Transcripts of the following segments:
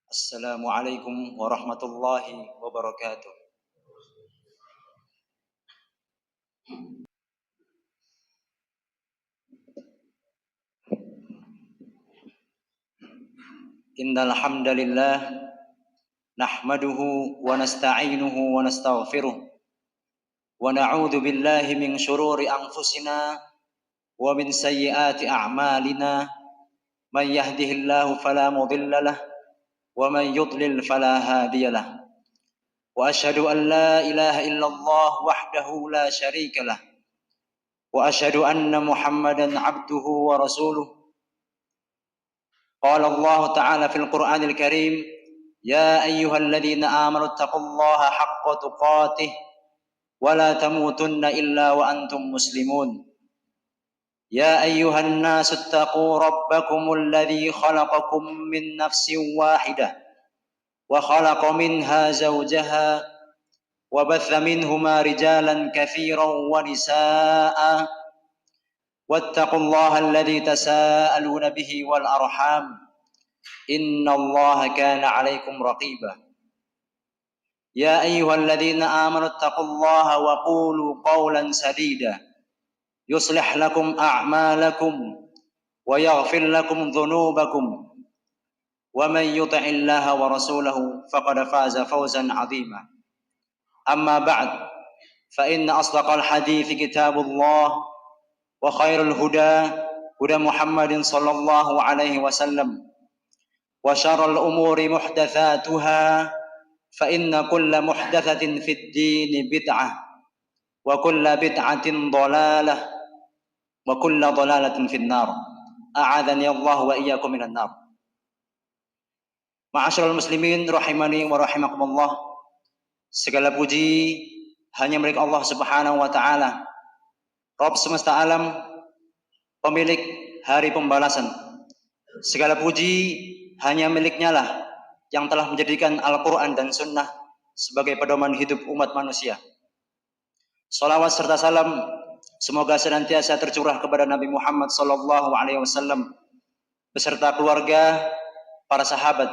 Assalamualaikum warahmatullahi wabarakatuh. Innal hamdalillah nahmaduhu wa nasta'inuhu wa nastaghfiruh wa na'udzu billahi min shururi anfusina wa min sayyiati a'malina. Man yahdihillahu fala mudilla lahu wa man yudlil fala hadiya lahu. Wa asyhadu an la ilaha illallah wahdahu la syarika lah. Wa asyhadu anna Muhammadan abduhu wa rasuluh. قال الله تعالى في القرآن الكريم: يا أيها الذين آمنوا اتقوا الله حق تقاته ولا تموتن إلا وأنتم مسلمون. يا أيها الناس اتقوا ربكم الذي خلقكم من نفس واحدة وخلق منها زوجها وبث منهما رجالا كثيرا ونساء واتقوا الله الذي تساءلون به والأرحام إن الله كان عليكم رقيبا. يا أيها الذين آمنوا اتقوا الله وقولوا قولا سديدا يصلح لكم أعمالكم ويغفر لكم ذنوبكم ومن يطع الله ورسوله فقد فاز فوزا عظيما. أما بعد فإن أصدق الحديث كتاب الله وخير الهدى هدى محمد صلى الله عليه وسلم وشر الأمور محدثاتها فإن كل محدثة في الدين بدعة وكل بدعة ضلالة وكل ضلالة في النار. أعاذني الله وإياكم من النار. Ma'asyiral muslimin rahimani wa rahimakumullah. Segala puji hanya milik Allah Subhanahu wa taala, Rabb semesta alam, pemilik hari pembalasan. Segala puji hanya miliknya lah yang telah menjadikan Al-Quran dan Sunnah sebagai pedoman hidup umat manusia. Salawat serta salam semoga senantiasa tercurah kepada Nabi Muhammad SAW beserta keluarga, para sahabat,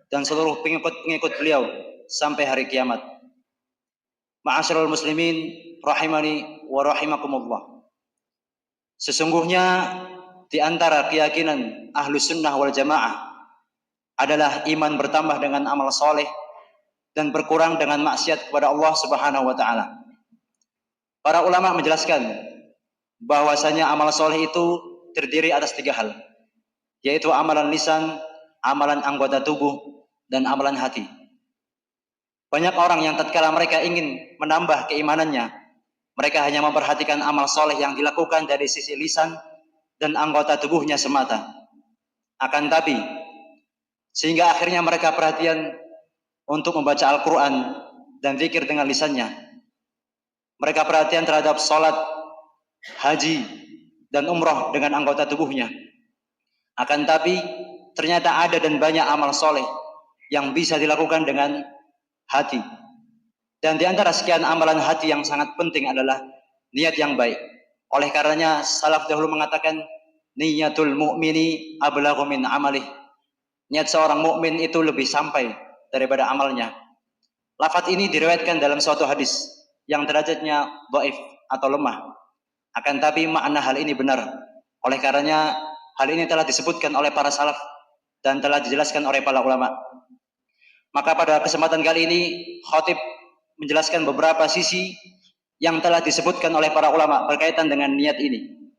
dan seluruh pengikut beliau sampai hari kiamat. Ma'asyiral muslimin rahimani wa rahimakumullah. Sesungguhnya di antara keyakinan Ahlus Sunnah wal Jamaah adalah iman bertambah dengan amal soleh dan berkurang dengan maksiat kepada Allah Subhanahu wa taala. Para ulama menjelaskan bahwasanya amal soleh itu terdiri atas 3 hal, yaitu amalan lisan, amalan anggota tubuh, dan amalan hati. Banyak orang yang tatkala mereka ingin menambah keimanannya, mereka hanya memperhatikan amal soleh yang dilakukan dari sisi lisan dan anggota tubuhnya semata. Akan tapi sehingga akhirnya mereka perhatian untuk membaca Al-Quran dan zikir dengan lisannya. Mereka perhatian terhadap sholat, haji, dan umroh dengan anggota tubuhnya. Akan tapi ternyata ada dan banyak amal soleh yang bisa dilakukan dengan hati. Dan di antara sekian amalan hati yang sangat penting adalah niat yang baik. Oleh karenanya salaf dahulu mengatakan niyatul mu'mini ablaghu min amalih. Niat seorang mukmin itu lebih sampai daripada amalnya. Lafaz ini diriwayatkan dalam suatu hadis yang derajatnya dhaif atau lemah. Akan tapi makna hal ini benar. Oleh karenanya hal ini telah disebutkan oleh para salaf dan telah dijelaskan oleh para ulama. Maka pada kesempatan kali ini khatib menjelaskan beberapa sisi yang telah disebutkan oleh para ulama berkaitan dengan niat ini.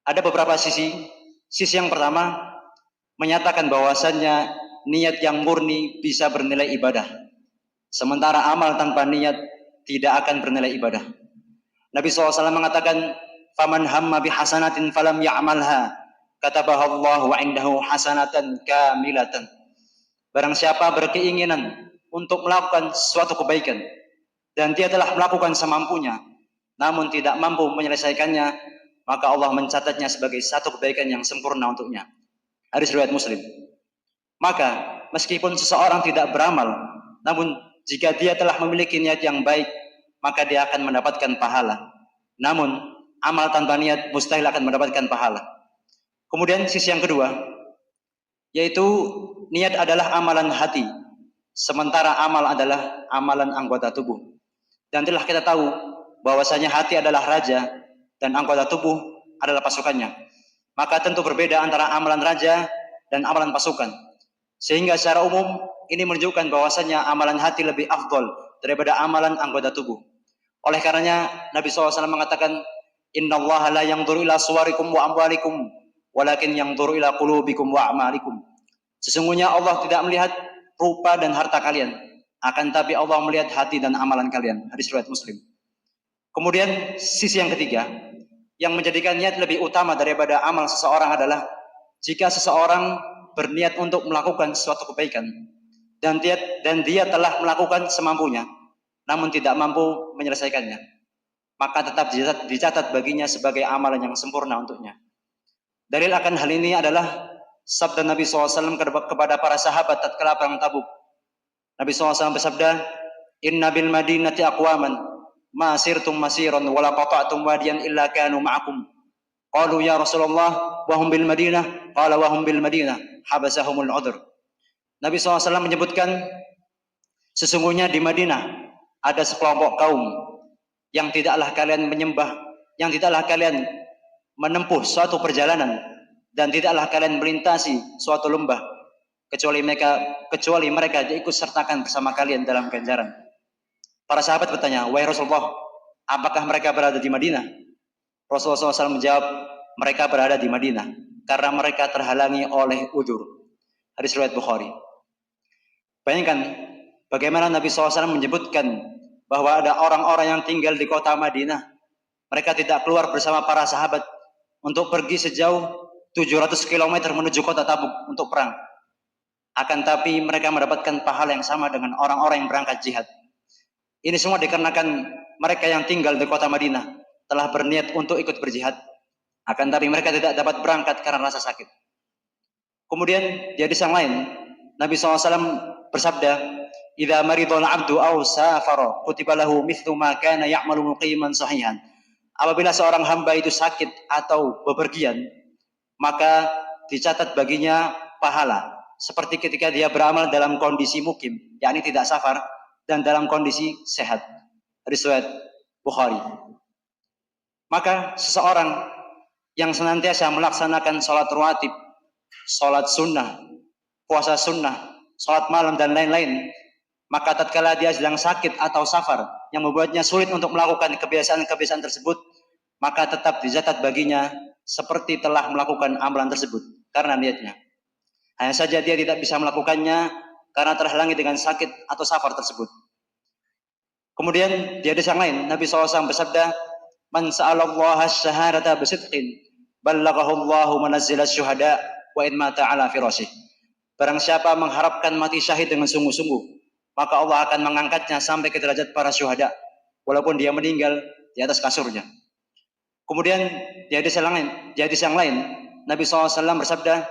Ada beberapa sisi. Sisi yang pertama menyatakan bahwasannya niat yang murni bisa bernilai ibadah, sementara amal tanpa niat tidak akan bernilai ibadah. Nabi SAW mengatakan, "Faman hamma bihasanatin falam ya'malha, katabaha Allahu 'indahu hasanatan kamilatan." Barang siapa berkeinginan untuk melakukan suatu kebaikan dan dia telah melakukan semampunya, namun tidak mampu menyelesaikannya, maka Allah mencatatnya sebagai satu kebaikan yang sempurna untuknya. Hadis riwayat Muslim. Maka meskipun seseorang tidak beramal, namun jika dia telah memiliki niat yang baik, maka dia akan mendapatkan pahala. Namun amal tanpa niat mustahil akan mendapatkan pahala. Kemudian sisi yang kedua, yaitu niat adalah amalan hati, sementara amal adalah amalan anggota tubuh. Dan telah kita tahu bahwasanya hati adalah raja dan anggota tubuh adalah pasukannya. Maka tentu berbeda antara amalan raja dan amalan pasukan. Sehingga secara umum ini menunjukkan bahwasanya amalan hati lebih afdol daripada amalan anggota tubuh. Oleh karenanya Nabi SAW mengatakan, Innallaha la yanzuru ila suwarikum wa amwalikum, walakin yanzuru ila qulubikum wa a'malikum. Sesungguhnya Allah tidak melihat rupa dan harta kalian, akan tapi Allah melihat hati dan amalan kalian. Hadis riwayat Muslim. Kemudian sisi yang ketiga, yang menjadikan niat lebih utama daripada amal seseorang adalah jika seseorang berniat untuk melakukan suatu kebaikan dan dia telah melakukan semampunya, namun tidak mampu menyelesaikannya, maka tetap dicatat baginya sebagai amalan yang sempurna untuknya. Dalil akan hal ini adalah sabda Nabi SAW kepada para sahabat tatkala perang Tabuk. Nabi SAW bersabda, Inna bil madinati aqwaman ma sirtum masiran wala qata'tum wadiyan illa kanu ma'akum. Qalu ya Rasulullah wa hum bil Madinah, qala wa hum bil Madinah habasahumul udhr. Nabi SAW menyebutkan sesungguhnya di Madinah ada sekelompok kaum yang tidaklah kalian menyembah, yang tidaklah kalian menempuh suatu perjalanan dan tidaklah kalian melintasi suatu lembah kecuali mereka diikut sertakan bersama kalian dalam ganjaran. Para sahabat bertanya, wahai Rasulullah, apakah mereka berada di Madinah? Rasulullah SAW menjawab, mereka berada di Madinah karena mereka terhalangi oleh udzur. Hadis riwayat Bukhari. Bayangkan bagaimana Nabi SAW menyebutkan bahwa ada orang-orang yang tinggal di kota Madinah. Mereka tidak keluar bersama para sahabat untuk pergi sejauh 700 km menuju kota Tabuk untuk perang. Akan tapi mereka mendapatkan pahala yang sama dengan orang-orang yang berangkat jihad. Ini semua dikarenakan mereka yang tinggal di kota Madinah telah berniat untuk ikut berjihad. Akan tapi mereka tidak dapat berangkat karena rasa sakit. Kemudian di hadis yang lain, Nabi SAW bersabda, "Idza maridul 'abdu aw safara, kutiba lahu mithlu ma kana ya'malu muqiman sahihan." Apabila seorang hamba itu sakit atau bepergian, maka dicatat baginya pahala seperti ketika dia beramal dalam kondisi mukim, yakni tidak safar dan dalam kondisi sehat. Hadis riwayat Bukhari. Maka seseorang yang senantiasa melaksanakan sholat rawatib, sholat sunnah, puasa sunnah, sholat malam dan lain-lain, maka tatkala dia sedang sakit atau safar yang membuatnya sulit untuk melakukan kebiasaan-kebiasaan tersebut, maka tetap dicatat baginya seperti telah melakukan amalan tersebut karena niatnya. Hanya saja dia tidak bisa melakukannya karena terhalangi dengan sakit atau safar tersebut. Kemudian di hadis yang lain Nabi SAW bersabda, "Man sa'alallaha asy-syahadata bisidqin, ballaghahu Allahu manazzilas syuhada wa in mata ala firasyih." Barang siapa mengharapkan mati syahid dengan sungguh-sungguh, maka Allah akan mengangkatnya sampai ke derajat para syuhada walaupun dia meninggal di atas kasurnya. Kemudian di hadis yang lain Nabi SAW bersabda,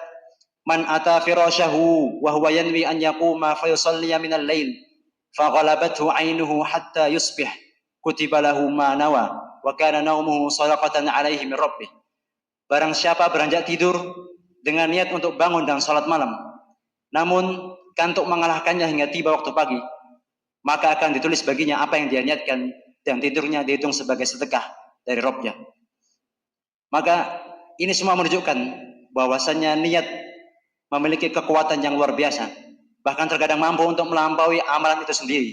"Man ata firasyahu wa huwa yanwi an yaquma fa yusalliya minal lail, fa ghalabathu 'ainuhu hatta yusbih, kutiba lahu ma nawa wa kana naumuhu shadaqatan 'alaihi min rabbih." Barang siapa beranjak tidur dengan niat untuk bangun dan salat malam, namun kantuk mengalahkannya hingga tiba waktu pagi, maka akan ditulis baginya apa yang dia niatkan dan tidurnya dihitung sebagai sedekah dari Rabbnya. Maka ini semua menunjukkan bahwasannya niat memiliki kekuatan yang luar biasa, bahkan terkadang mampu untuk melampaui amalan itu sendiri.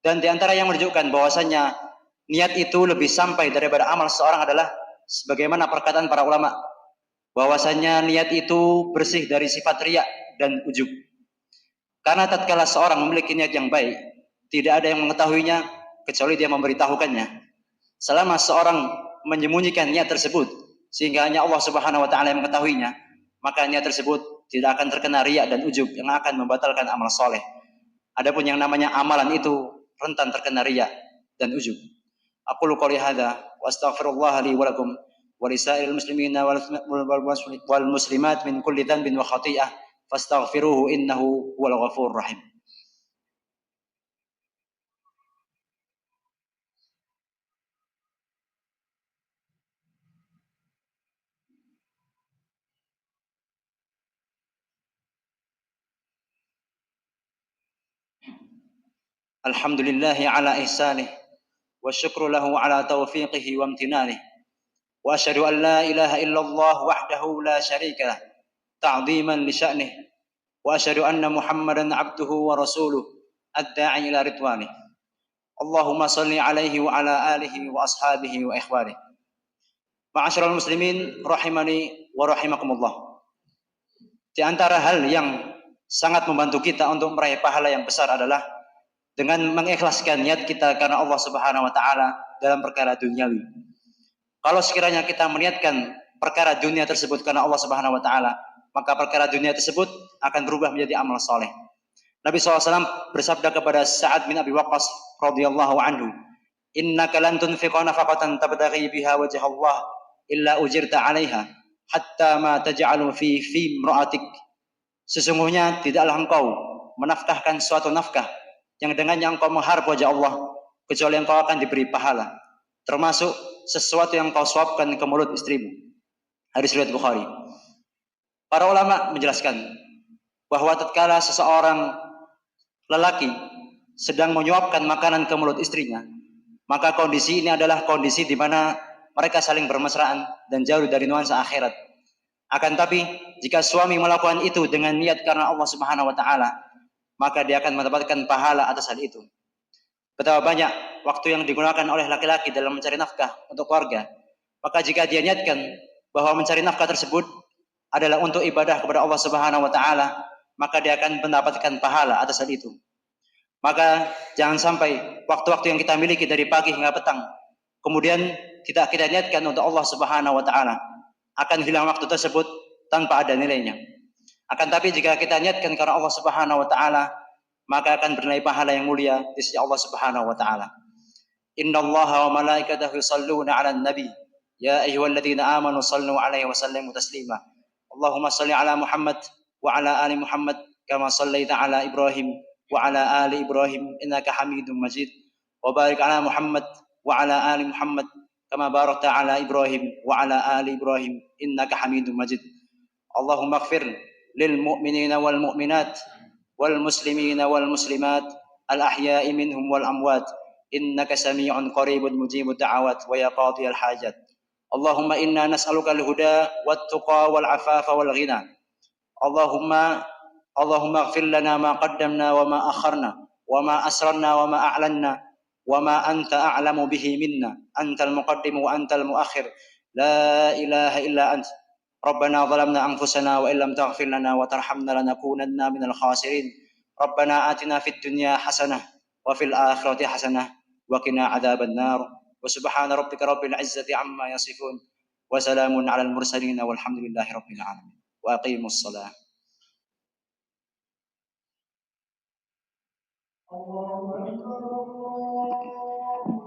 Dan di antara yang menunjukkan bahwasannya niat itu lebih sampai daripada amal seseorang adalah sebagaimana perkataan para ulama, bahwasannya niat itu bersih dari sifat riya dan ujub. Karena tatkala seorang memiliki niat yang baik, tidak ada yang mengetahuinya kecuali dia memberitahukannya. Selama seorang menyembunyikan niat tersebut sehingga hanya Allah Subhanahu wa taala yang mengetahuinya, maka niat tersebut tidak akan terkena riya dan ujub yang akan membatalkan amal soleh. Adapun yang namanya amalan itu rentan terkena riya dan ujub. Aqulu qouli hadza wa astaghfirullah li wa lakum wa lisairil muslimina wal muslimat min kulli dhanbin wa khati'ah fastaghfiruhu innahu huwal ghafurur rahim. Alhamdulillahi ala ihsanih. Wa syukru lahu ala taufiqihi wa amtinanih. Wa asyhadu an la ilaha illallah wahdahu la syarika lah. Ta'ziman li sya'nih. Wa asyhadu anna Muhammadan abduhu wa rasuluh. Ad-da'i ila ridwanih. Allahumma salli alaihi wa ala alihi wa ashabihi wa ikhwanih. Ma'asyiral muslimin rahimani wa rahimakumullah. Di antara hal yang sangat membantu kita untuk meraih pahala yang besar adalah dengan mengikhlaskan niat kita karena Allah Subhanahu wa taala dalam perkara duniawi. Kalau sekiranya kita meniatkan perkara dunia tersebut karena Allah Subhanahu wa taala, maka perkara dunia tersebut akan berubah menjadi amal soleh. Nabi SAW bersabda kepada Sa'ad bin Abi Waqqas radhiyallahu anhu, "Innaka lan tunfiqa nafaqatan tabtaghi biha wajha Allah illa ujirta 'alaiha hatta ma taj'alu fi imra'atik." Sesungguhnya tidaklah engkau menafkahkan suatu nafkah yang dengannya engkau mengharap wajah Allah kecuali engkau akan diberi pahala, termasuk sesuatu yang kau suapkan ke mulut istrimu. Hadis riwayat Bukhari. Para ulama menjelaskan bahwa tatkala seseorang lelaki sedang menyuapkan makanan ke mulut istrinya, maka kondisi ini adalah kondisi di mana mereka saling bermesraan dan jauh dari nuansa akhirat. Akan tapi jika suami melakukan itu dengan niat karena Allah Subhanahu wa taala, maka dia akan mendapatkan pahala atas hal itu. Betapa banyak waktu yang digunakan oleh laki-laki dalam mencari nafkah untuk keluarga. Maka jika dia niatkan bahwa mencari nafkah tersebut adalah untuk ibadah kepada Allah Subhanahu wa taala, maka dia akan mendapatkan pahala atas hal itu. Maka jangan sampai waktu-waktu yang kita miliki dari pagi hingga petang kemudian tidak kita niatkan untuk Allah Subhanahu wa taala, akan hilang waktu tersebut tanpa ada nilainya. Akan tapi jika kita niatkan karena Allah Subhanahu wa taala, maka akan bernilai pahala yang mulia di sisi Allah Subhanahu wa taala. Innallaha wa malaikatahu yusholluna 'alan nabi ya ayyuhalladzina amanu shallu 'alaihi wa sallimu taslima. Allahumma shalli 'ala Muhammad wa 'ala ali Muhammad kama shallaita 'ala Ibrahim wa 'ala ali Ibrahim innaka Hamidum Majid. Wa barik 'ala Muhammad wa 'ala ali Muhammad kama barakta 'ala Ibrahim wa 'ala ali Ibrahim innaka Hamidum Majid. Allahumma ighfir lil mu'minina wal mu'minat wal muslimina wal muslimat al ahya'i minhum wal amwat innaka sami'un qaribun mujibud da'awat wa ya qadhiyal hajat. Allahumma inna nas'aluka al-huda wat tuqa wal afafa wal ghina. Allahumma ighfir lana ma qaddamna wa ma akharna wa ma asrarna wa ma a'lanna wa ma anta a'lamu bihi minna antal muqaddim wa antal muakhir la ilaha illa anta. Rabbana zalamna anfusana wa illam taghfir lana wa tarhamna lanakunanna minal khasirin. Rabbana atina fid dunya hasanah wa fil akhirati hasanah wa qina adzaban nar. Wa subhana rabbika rabbil izzati amma yasifun wa salamun alal mursalin walhamdulillahi rabbil alamin. Wa aqimus shalah. Allahu akbar.